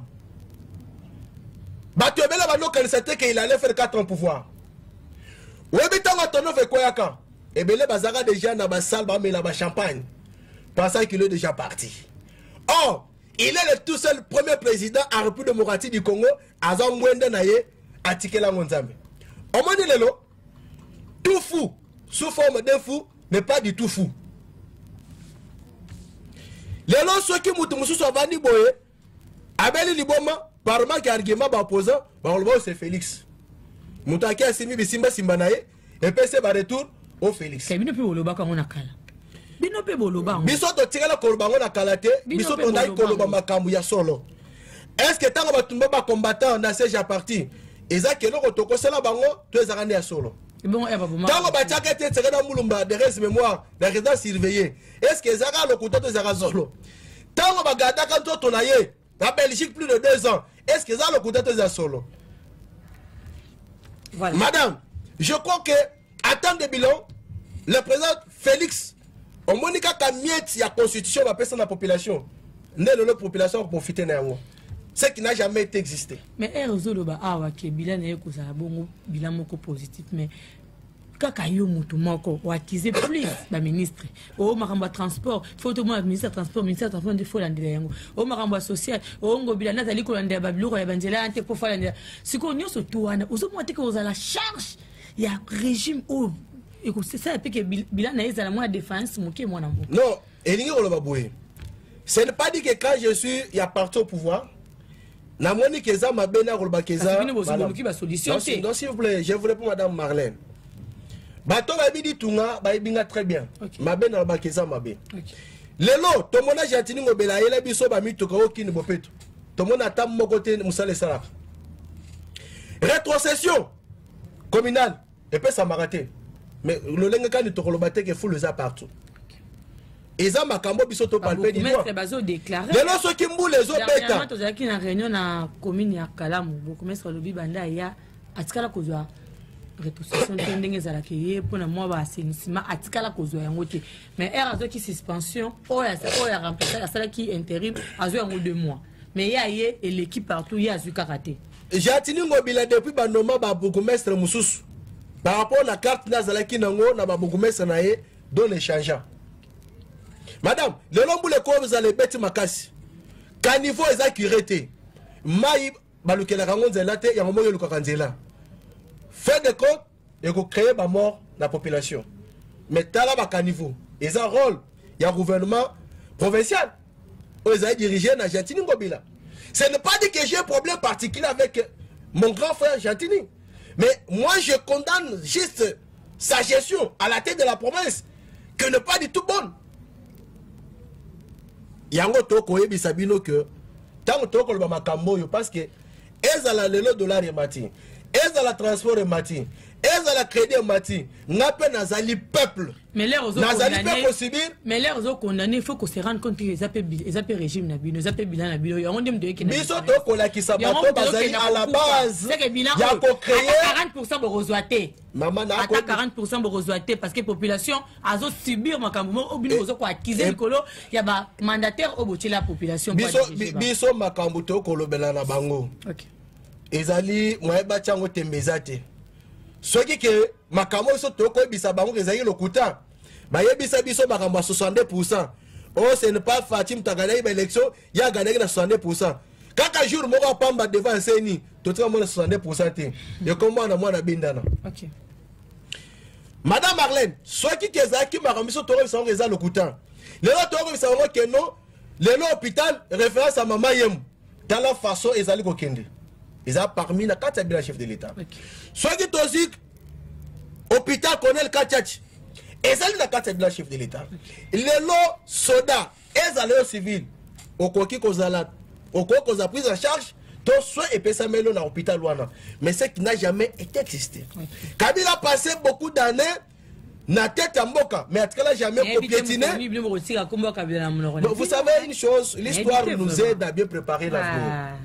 Bato bela bano kanisate que il allait faire 4 ans au pouvoir. Webitango tono fe koyaka. Et bien, bazara déjà dans la salle, mais la champagne. Pensant qu'il est déjà parti. Or, il est le tout seul premier président à République démocratique du Congo, à Zangwende Naye, à Tikela Ngonzambe. Au moins, il est là, tout fou, sous forme d'un fou, mais pas du tout fou. Les lois, ceux qui moutent, sont Vani Boye, Abel Liboma, parlement qui a argument opposant, c'est Félix. Moutaki a simi Bissimba Simbanaye, et PC va retour. Oh Félix. Bino pe boloba ka ngona kala. Bino pe boloba. Biso to tingala koloba ngona kala te, biso to ndai koloba makambu ya solo. Est-ce que tango batumba ba combattant na siège à parti, eza kelo ko to kosela bango to ezaka ne ya solo. Bon e ba boma. Tango ba tchaka te tsaka mulumba de res mémoire, de résidence surveillée. Est-ce que ezaka lo kuto to ezaka solo? Tango ba gata kan to na ye, na Belgique plus de 2 ans. Est-ce que ezaka lo kuto to ezaka solo? Voilà. Madame, je crois que à temps de bilan, le président Félix, au Monica Kamiet, il y a constitution de la population. La population profiter de ce qui n'a jamais été existé. Mais Erozoloba, que bilan est bon, bilan moko positif, mais kaka yo mutu moko watize plus la ministre o makamba transport faut tout le ministre transport de faut landela yango o makamba social o ngo bilana tali ko landela babiloko ya banzela ante ko fa landela siko nyoso tu wana uzomwate ko za la charge il y a régime où c'est ça que bilan na ezala moi défense moké mwana mbo non elingi ko baboué ce n'est pas dit que quand je suis il y a parti au pouvoir na moni keza mabena ko bakeza solution non s'il vous plaît je voudrais pour madame Marlène bato babidi tunga baibinga très bien mabena bakeza mabe lelo to mona jatini ngobela yela biso ba mituka okini bopeto to mona tam moko te musale sala rétrocession communale et puis ça m'a raté mais le lenga kan to kolobate que foule za partout eza makambo biso to palpe di mais bazo déclarer lelo so kimbu les obeta to zaki na réunion na commune ya Kalamu beaucoup mais sur le bibanda ya atikala kozwa rétrocession ndenge za ki ye pona moi ba assainissement atikala kozwa yango te mais erazo ki suspension oya remplacer ça qui intérim azo yango 2 mois mais ya ye et l'équipe partout ya azu karaté jatini ngobila depuis banoma ba bourgmestre mususu par rapport à la carte nazalaki nango na ba bourgmestre na ye donne changeant madame le lombule ko vous allez beti makasi caniveau ezakirete mai balukela kango nzela te ya moyo lukaka nzela fait de compte et qu'on crée la mort la population mais t'as là bas niveau ils ont un rôle il y a un gouvernement provincial ils ont dirigé na Jatini Ngobila ce n'est pas dit que j'ai un problème particulier avec mon grand frère Jatini mais moi je condamne juste sa gestion à la tête de la province que n'est pas du tout bonne yango toko yebi sabino que tant toko le makambo yo parce que ezala lelo dollar et mati ezala transport et mati ezala crédit et mati ngape nazali peuple mais l'air aux nazali peuple subir mais l'air aux condamnés il faut qu'on se rende compte que les appels régime na bino les appels bilan na bino on dem de que biso toko la ki sabato bazali à la base ya ko créer 40% borozoité maman na ko 40% borozoité parce que population azo subir makambo obino ozo ko acquiser likolo ya ba mandataire obochi la population biso makambo toko lobela na bango OK ezali moyeba chango tembezate soki ke makambo so toko bisa bango ezali lokuta bayebisa biso makambo 62%. Oh ce n'est pas Fatim Tagana ba élection ya gagné na 62%. Kaka jour moko pamba devant seni to tra mo 62% te et comment na moi na bindana. OK madame Marlène soki ke ezaki makambo so toko bisa ngo ezali lokuta lelo toko bisa ngo ke non lelo hôpital référence à maman yem dans la façon ezali ko kende. Ils ont parmi la carte de chef de l'État. Soit qui toxique, hôpital Colonel Kachach, ils ont la carte de chef de l'État. Les lots soda, ils ont civil, au quoi qu'ils ont pris en charge, tout soit et pesa melo dans l'hôpital Luana. Mais ce qui n'a jamais été existé. Kabila a passé beaucoup d'années na tête à mboka, mais à tout cas jamais piétiner. Vous savez une chose, l'histoire nous aide à bien préparer l'avenir.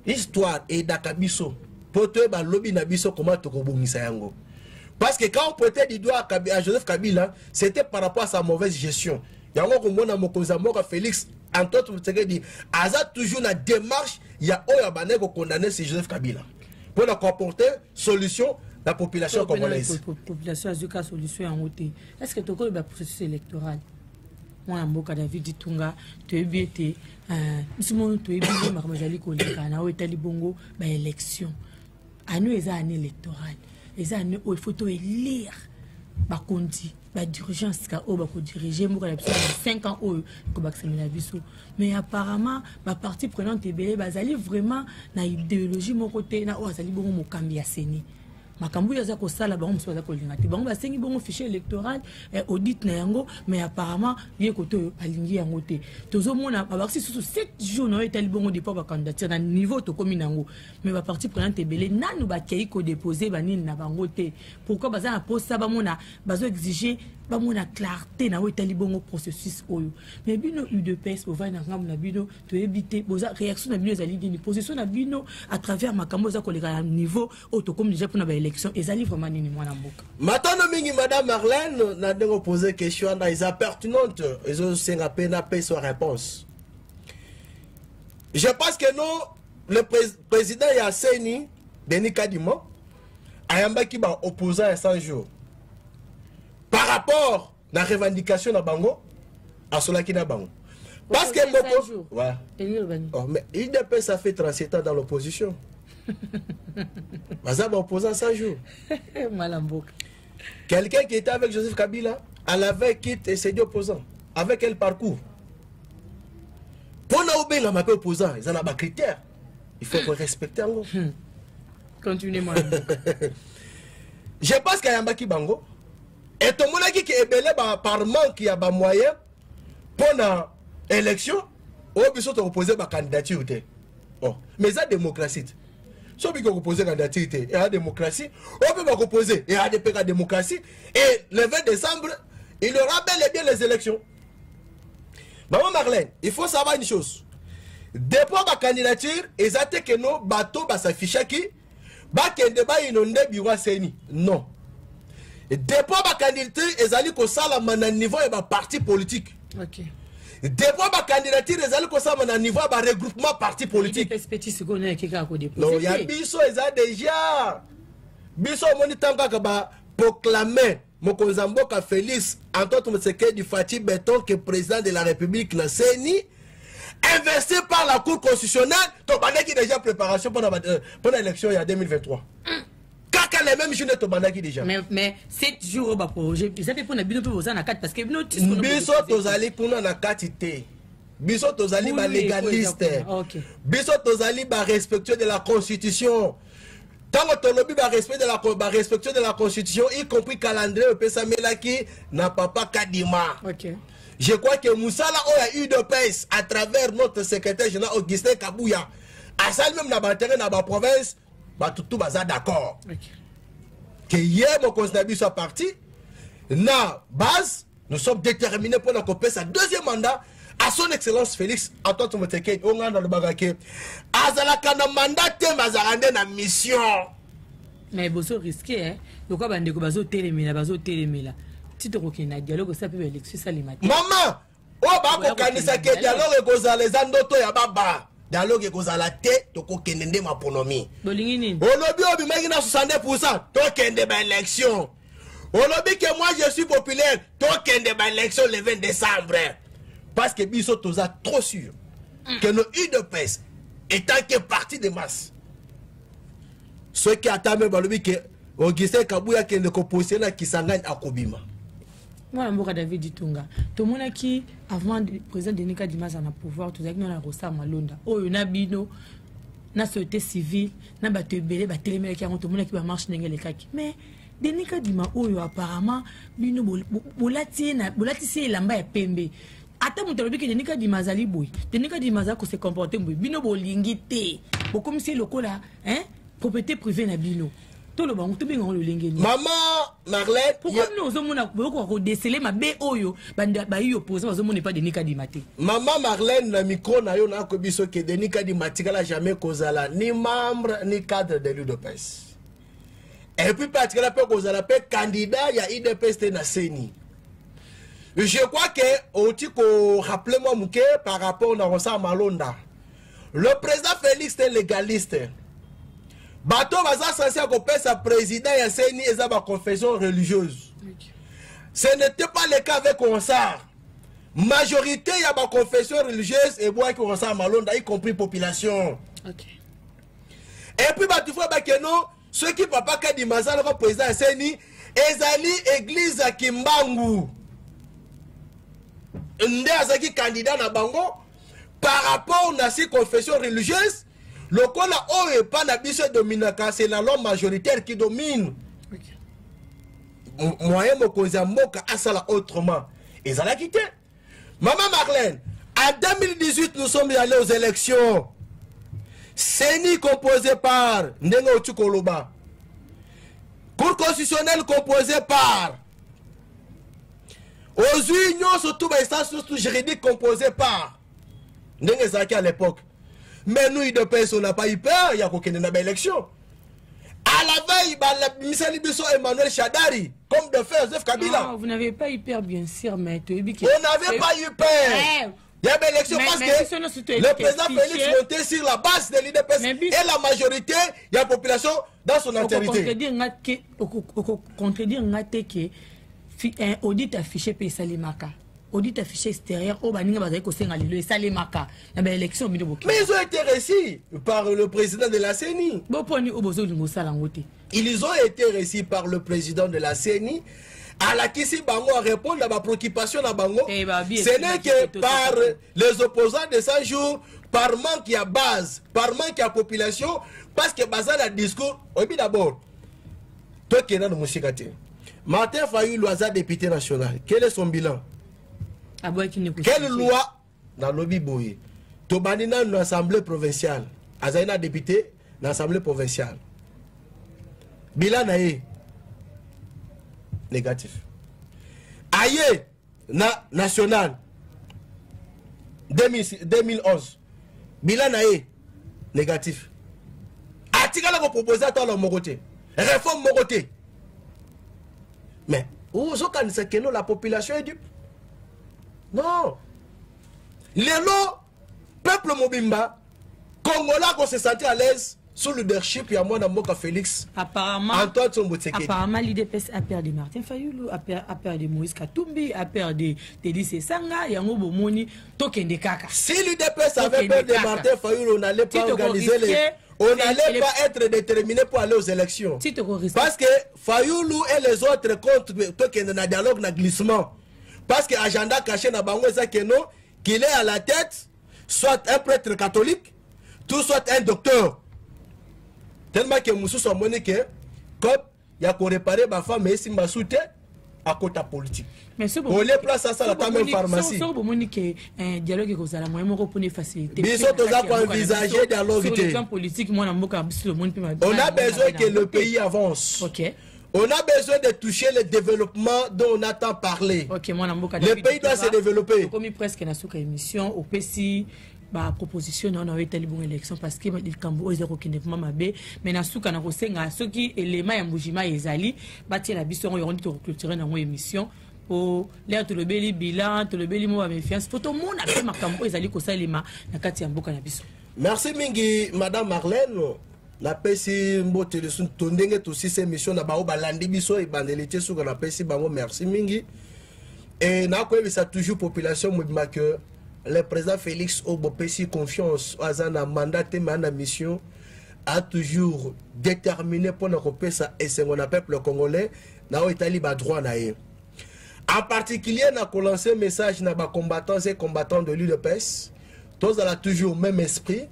L'histoire est d'Akabiso. Pour te lobby nabiso comment te kobongisa yango. Parce que quand on prêtait du doigt à Joseph Kabila, c'était par rapport à sa mauvaise gestion. Yango komona mokonza mboka Félix Antoine Tshisekedi aza toujours na démarche ya oyo bané ko condamner c'est Joseph Kabila. Pour la apporter solution la population congolaise. La population a une solution en route. Est-ce que tu as le processus électoral? Moi, je suis David Ditunga, tu es bien, tu es bien, Marmazali Koleka, na Oetali Bongo, bah élection. À nous, les années électorales, les années où il faut élire, bah conti, bah dirigeance, bah diriger, moi, 5 ans où la viso. Mais apparemment, bah parti prenant TBL, bah zali vraiment na idéologie mon côté, na zali bongo mo kambi ya seni. Makambu yaza ko sala bango mso ko lingati bango ba sengi bongo fichier électoral audit na yango mais apparemment ye koto alingi yango te tozo mona ba si sous 7 jours na etali bongo depuis ba candidature na niveau to komi nango mais ba parti prenante ebele nanu ba kei ko déposer ba nini na bango te pourquoi baza na posa ba mona bazo exiger ba mona clarté na etali bongo processus oyo mais bino UDPS o va na ngam na bino to éviter boza réaction na bino ezali dini position na bino à travers makambo za ko leka niveau o to comme déjà pour na élection et ça livre manini mwana mboka matano mingi madame Marlène n'a pas posé question dans les pertinentes ils ont à peine à payer sa réponse. Je pense que nous le président Yasseni Denis Kadima ayamba ki ba opposant à 100 jours par rapport à la revendication na bango à cela qui na bango parce que Moko ouais. Oh, mais IDP ça fait 37 ans dans l'opposition. Bazaba opposant 100 jours. Quelqu'un qui était avec Joseph Kabila, elle avait quitté et s'est dit opposant. Avec quel parcours? Pour nous, on a opposant, ils ont des critères. Il faut respecter. Continuez-moi. Je pense qu'il y a un qui bango. Et tout le monde qui est belé par manque qui a des moyens pour l'élection, on peut opposer ma candidature. Oh, mais c'est la démocratie. Si on peut opposer la candidature et la démocratie, on peut opposer et la démocratie. Et le 20 décembre, il y aura bel et bien les élections. Maman Marlène, il faut savoir une chose. Depuis la candidature, ils ont que nos bateaux s'affichent qui non. Depuis la candidature, ils ont que ça à niveau de parti politique. Ok. Depuis la candidature, ils ont que ça à niveau de regroupement parti politique. Non, il y a biso, ils ont déjà. Biso, on a proclamé Mokonzamboka Félix Antoine Tshisekedi Fati Béton que président de la République la CENI investi par la Cour constitutionnelle. Tu as qui déjà préparation pour l'élection il y a 2023. Kaka les mêmes journées tu as déjà. Mais 7 jours au projet. Ça fait pour la bino pour ça na 4 parce que bino biso tozali kuna na 4 té. Biso tozali ba légaliste. Biso tozali ba respectueux de la constitution. Tant que tu as respect de la Constitution, y compris calendrier, qui n'a pas Kadima. Okay. Je crois que Moussala a eu de paix à travers notre secrétaire général Augustin Kabouya. À ça même dans la province, tout est d'accord. Que hier, mon conseiller soit parti, na base, nous sommes déterminés pour accomplir sa deuxième mandat. À son excellence Félix Antoine Tshisekedi on a dans le bagage azalaka na mandat te mazarande na mission mais boso risqué hein pourquoi bandeko bazo telemela tito ko kina dialogue ça peut élection ça les matins maman o ba ko kanisa ke dialogue kozala les andoto ya baba dialogue kozala te to ko kende ma ponomi bolingi nini olobi obi mangi na 60% to kende ba élection olobi que moi je suis populaire to kende ba élection le 20 décembre. Parce que Biso Toza trop sûr que nos UDPS étant que parti de masse. Ceux qui attendent que Augustin Kabouya qui est le compositeur qui s'engage à Kobima. Moi, je David Ditunga. Tout le monde qui, avant le président Denis Kadima en a pouvoir, tout le monde a reçu Malonda. Oh, il y a bino, na société civile, na bateau belé, bateau les qui ont tout le monde qui va marcher dans les kaki. Mais Denis Kadima, oh, apparemment, bino bolati c'est lamba et pembe. Attends, mon télé que Denis Kadima azali boy. Denis Kadima za ko se comporter boy. Bino bolingi te. Bo comme si le là, hein, propriété privée na bino. tout le monde, tout le monde, Maman Marlène, pourquoi nous avons décelé ma BOYO, Bayo opposé, nous n'avons pas de Nika di Maté. Maman Marlène, le micro n'a eu n'a que que de Nika di Maté, n'a jamais causé là, ni membre, ni cadre de l'UDPS. Et puis, parce que la paix causé la paix, candidat, il y a IDPS na CENI. Je crois que, au rappelez-moi, par rapport à Rosa Malonda, le président Félix est légaliste. Bato Baza censé accompagner sa président et CENI et sa confession religieuse. Ce n'était pas le cas avec Ronsard. Majorité, il y a ma confession religieuse et moi qui Ronsard Malonda, y compris population. Et puis, tu vois que non, ceux qui papa Kadi Mazal, le président et CENI, Ezali église à Kimbangu. Ndé Azaki candidat na Bango, par rapport à ces confessions religieuses, le cola o et pas la bise dominaka, c'est la loi majoritaire qui domine. Moyen me cause moka asala autrement. Et ça l'a quitté. Maman Marlène, en 2018, nous sommes allés aux élections. CENI composé par Ndengo Tukoloba. Cour constitutionnelle composée par aux unions, surtout les instances juridiques composées par Ndengo Zaki à l'époque. Mais nous, on n'a pas eu peur, il y a aucune élection. À la veille, Michel Bisso Emmanuel Chadari, comme de fait Joseph Kabila. Non, vous n'avez pas eu peur, bien sûr, mais on n'avait pas eu peur. Il y avait élection parce que le président Félix montait sur la base de l'IDPS et la majorité de la population dans son entièreté. Contredire un audit affiché par Salimaka. Audit affiché extérieur, mais ils ont été reçus par le président de la CENI. Ils ont été reçus par le président de la CENI. À la Kissi Bango à répondre à ma préoccupation à Bango. Ce n'est que par les opposants de 100 jours, par manque à base, par manque à population, parce que Bazar a discours. Oui, d'abord, toi qui es dans le Mouchikati, Martin Fayulu Loisa, député national, quel est son bilan? Quelle loi dans le lobby boy? Tobanina dans l'Assemblée provinciale. Azaina député dans l'Assemblée provinciale. Bilan naé négatif. Aïe national 2011. Bilan naé négatif. Atikala ko proposer à toi le Mogoté. Réforme Mogoté. Mais où est-ce que la population est dupe? Non. Les lots, peuple Mobimba, Congolais qu'on se sentit à l'aise sous le leadership, il y a moi dans Moka Félix. Apparemment, l'IDPS a perdu Martin Fayulu, a perdu Moïse Katumbi, a perdu Teddy Sanga, et Yango Bomoni, Token de Kaka. Si l'IDPS avait perdu Martin Fayulu, on n'allait pas organiser les. On n'allait pas être déterminé pour aller aux élections. Parce que Fayulu et les autres contre Token de dialogue, na glissement. Parce que l'agenda caché dans Bango, c'est qu'il est à la tête, soit un prêtre catholique, tout soit un docteur. Tellement que Moussou soit monique, comme il y a qu'on réparer ma femme, mais si ma soutien à côté politique. Mais ce on les place à ça la même pharmacie. Un dialogue que ça la moyen pour faciliter. Mais ils ont envisagé dialogue. On a besoin que le pays avance. OK. On a besoin de toucher le développement dont on a tant parlé. Le pays doit se développer. Comme presque dans cette émission, au PCI, la proposition on a été bonne élection parce que il Cambo est zéro qui n'est pas mabé. Mais dans ce cas, on a ceux qui éléments et Moujima et Zali, bâtir la bition, on dit reclôturer dans une émission. Pour l'air tout le bel bilan, tout le bel mot à méfiance. Tout le monde a fait ma Cambo et Zali Kosalima, la Katiambo Cannabis. Merci Mingi, Madame Marlène. La PSI mbote de son tondenge aussi ces missions na bao balandi biso et bandelité sur la PSI bango merci mingi et na ko ça toujours population mobima que le président Félix Obo PSI confiance azana mandat et na mission a toujours déterminé pour na ko ça et c'est mon peuple congolais na o Italie ba droit na ye en particulier na ko lancer message na ba combattants et combattants de l'UDPS tous a toujours même esprit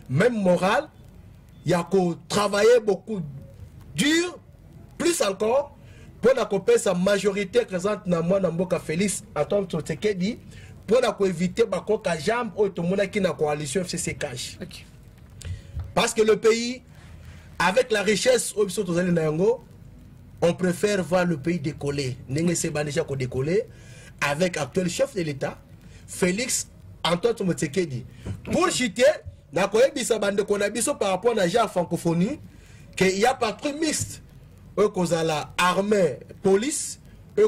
même morale. Il y a qu'à travailler beaucoup dur, plus encore, pour accompagner sa majorité présente dans moi, dans Mboka Félix, en tant que dit, pour éviter que jambe ou tout le monde qui n'a coalition FCC cash. Parce que le pays avec la richesse, on préfère voir le pays décoller. N'est-ce pas déjà qu'on décoller avec l'actuel chef de l'État, Félix Antoine Tshisekedi. Pour chiter, par rapport à la francophonie, qu'il y a patrouille mixte, la armée, police,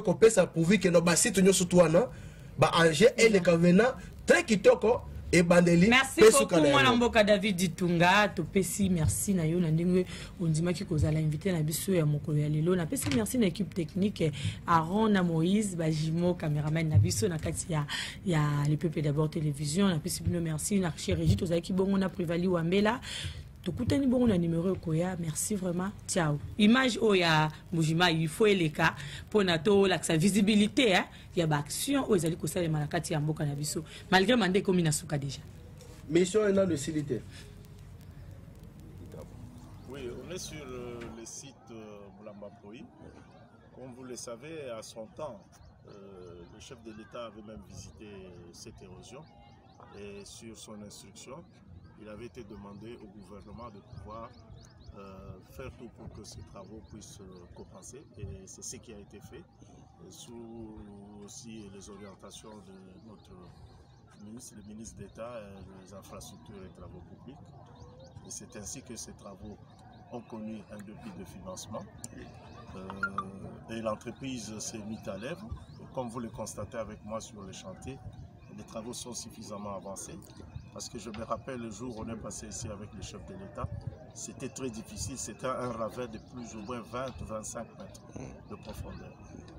qu'on peut s'approuver que nos sites surtout Angers et les convenants très kitoko. Merci beaucoup moi mboka David Ditunga to pesi merci na yo na ndenge ondima ki kozala invité na biso ya mokolo ya lelo na pesi merci na équipe technique Aaron na Moïse Bajimo cameraman na biso na kati ya le peuple d'abord télévision na pesi bino merci na chez Régis to zaki bongo na Privali Wambela tokutani bongo na numéro koya merci vraiment ciao image oya Mujima il faut les cas pour na to la sa visibilité hein il y a action aux ali kosala malakati ya mboka na biso malgré mandé comme na suka déjà mission est de cité. Oui, on est sur le site Moulamba Poi. Comme vous le savez, à son temps, le chef de l'État avait même visité cette érosion et sur son instruction, il avait été demandé au gouvernement de pouvoir faire tout pour que ces travaux puissent compenser et c'est ce qui a été fait sous aussi les orientations de notre ministre, le ministre d'État des infrastructures et travaux publics. Et c'est ainsi que ces travaux ont connu un début de financement et l'entreprise s'est mise à l'œuvre. Comme vous le constatez avec moi sur le chantier, les travaux sont suffisamment avancés. Parce que je me rappelle le jour où on est passé ici avec le chef de l'État, c'était très difficile, c'était un ravin de plus ou moins 20-25 mètres de profondeur.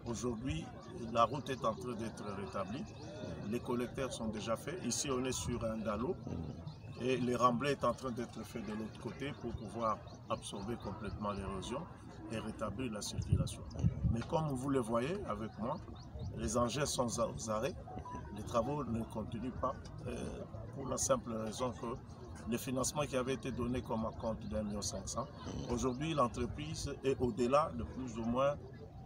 Aujourd'hui, la route est en train d'être rétablie, les collecteurs sont déjà faits, ici on est sur un dallo et le remblai est en train d'être fait de l'autre côté pour pouvoir absorber complètement l'érosion et rétablir la circulation. Mais comme vous le voyez avec moi, les engins sont aux arrêts, les travaux ne continuent pas. Pour la simple raison que le financement qui avait été donné comme compte d'1,5 million, aujourd'hui l'entreprise est au-delà de plus ou moins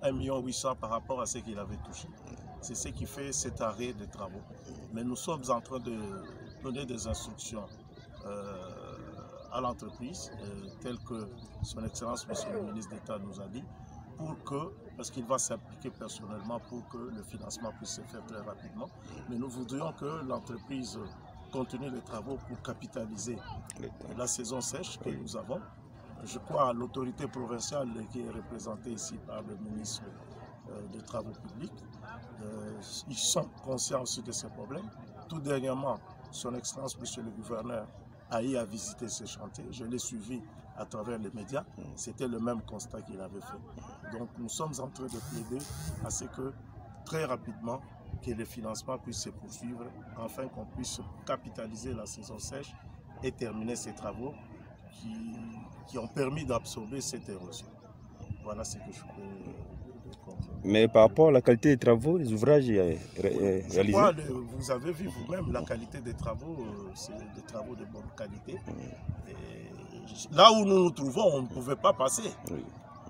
1,8 million par rapport à ce qu'il avait touché. C'est ce qui fait cet arrêt des travaux. Mais nous sommes en train de donner des instructions à l'entreprise, telles que son Excellence, Monsieur le ministre d'État nous a dit, pour que, parce qu'il va s'impliquer personnellement pour que le financement puisse se faire très rapidement. Mais nous voudrions que l'entreprise continue les travaux pour capitaliser la saison sèche que nous avons. Je crois à l'autorité provinciale qui est représentée ici par le ministre des Travaux publics. Ils sont conscients aussi de ces problèmes. Tout dernièrement, son Excellence, Monsieur le gouverneur, a eu à visiter ce chantier. Je l'ai suivi à travers les médias. C'était le même constat qu'il avait fait. Donc nous sommes en train de plaider à ce que très rapidement que le financement puisse se poursuivre afin qu'on puisse capitaliser la saison sèche et terminer ces travaux qui ont permis d'absorber cette érosion. Voilà ce que je peux comprendre. Mais par rapport à la qualité des travaux, les ouvrages réalisés, vous avez vu vous-même la qualité des travaux, c'est des travaux de bonne qualité. Et là où nous nous trouvons, on ne pouvait pas passer. oui.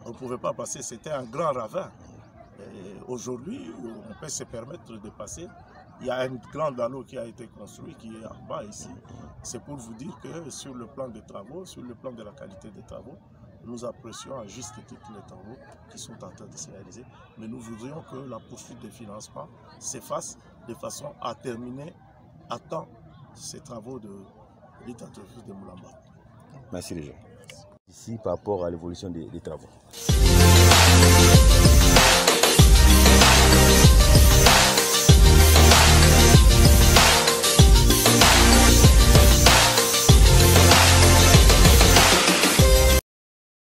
On ne pouvait pas passer, c'était un grand ravin. Aujourd'hui, on peut se permettre de passer. Il y a un grand dallo qui a été construit, qui est en bas ici. C'est pour vous dire que sur le plan des travaux, sur le plan de la qualité des travaux, nous apprécions à juste titre les travaux qui sont en train de se réaliser. Mais nous voudrions que la poursuite des financements s'efface de façon à terminer à temps ces travaux de l'entreprise de Moulamba. Merci les gens. Ici, par rapport à l'évolution des travaux.